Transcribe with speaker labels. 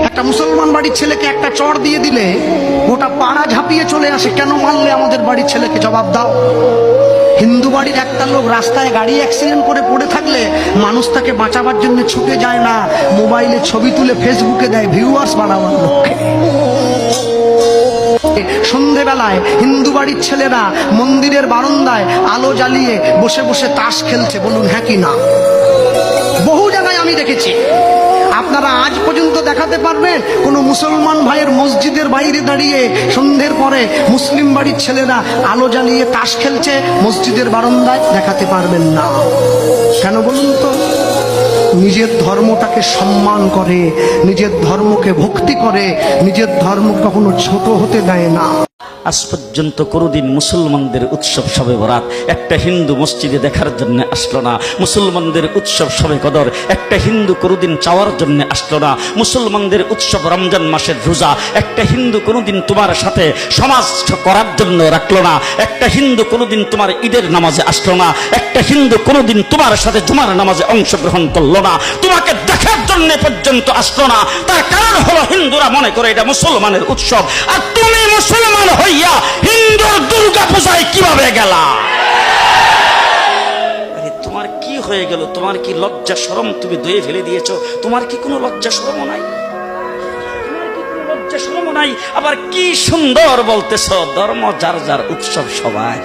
Speaker 1: একটা মুসলমান বাড়ির ছেলেকে একটা চড় দিয়ে দিলে গোটা পাড়া ঝাঁপিয়ে চলে আসে, কেন মারলে আমাদের বাড়ির ছেলেকে, জবাব দাও। হিন্দু বাড়ির একটা লোক রাস্তায় গাড়ি অ্যাক্সিডেন্ট করে পড়ে থাকলে মানুষ তাকে বাঁচাবার জন্য ছুটে যায় না, মোবাইলে ছবি তুলে ফেসবুকে দেয় ভিউয়ার্স বাড়াবার লক্ষ্যে। সন্ধেবেলায় হিন্দু বাড়ির ছেলেরা মন্দিরের বারান্দায় আলো জ্বালিয়ে বসে বসে তাস খেলছে, বলুন হ্যাঁ কি না? বহু জায়গায় আমি দেখেছি। আপনারা আজ পর্যন্ত দেখাতে পারবেন কোন মুসলমান ভাইয়ের মসজিদের বাইরে দাঁড়িয়ে সন্ধ্যের পরে মুসলিম বাড়ির ছেলেরা আলো জ্বালিয়ে তাস খেলছে মসজিদের বারান্দায়? দেখাতে পারবেন না। কেন বলুন তো? নিজের ধর্মটাকে সম্মান করে, নিজের ধর্মকে ভক্তি করে, নিজের ধর্ম কখনো ছোট হতে দেয় না।
Speaker 2: আজ পর্যন্ত কোনোদিন মুসলমানদের উৎসব শবে বরাত একটা হিন্দু মসজিদে দেখার জন্য আসলো না। মুসলমানদের উৎসব শবে কদর একটা হিন্দু কোনোদিন চাওয়ার জন্য আসলো না। মুসলমানদের উৎসব রমজান মাসের রোজা একটা হিন্দু কোনোদিন তোমার সাথে সমাজ করার জন্য রাখলো না। একটা হিন্দু কোনোদিন তোমার ঈদের নামাজে আসলো না। একটা হিন্দু কোনোদিন তোমার সাথে জুমার নামাজে অংশগ্রহণ করলো না। তোমাকে দেখার জন্য পর্যন্ত আসলো না। তার কারণ হলো হিন্দুরা মনে করে এটা মুসলমানের উৎসব, আর তুমি মুসলমান হইয়া হিন্দুর দুর্গা পূজায় কিভাবে গেলা? আরে তোমার কি হয়ে গেল? তোমার কি লজ্জা শরম তুমি ধুয়ে ফেলে দিয়েছো? তোমার কি কোনো লজ্জা শরম নাই? তোমার কি কোনো লজ্জা শরম নাই? আবার কি সুন্দর বলতেছো, ধর্ম যার যার, উৎসব সবাই।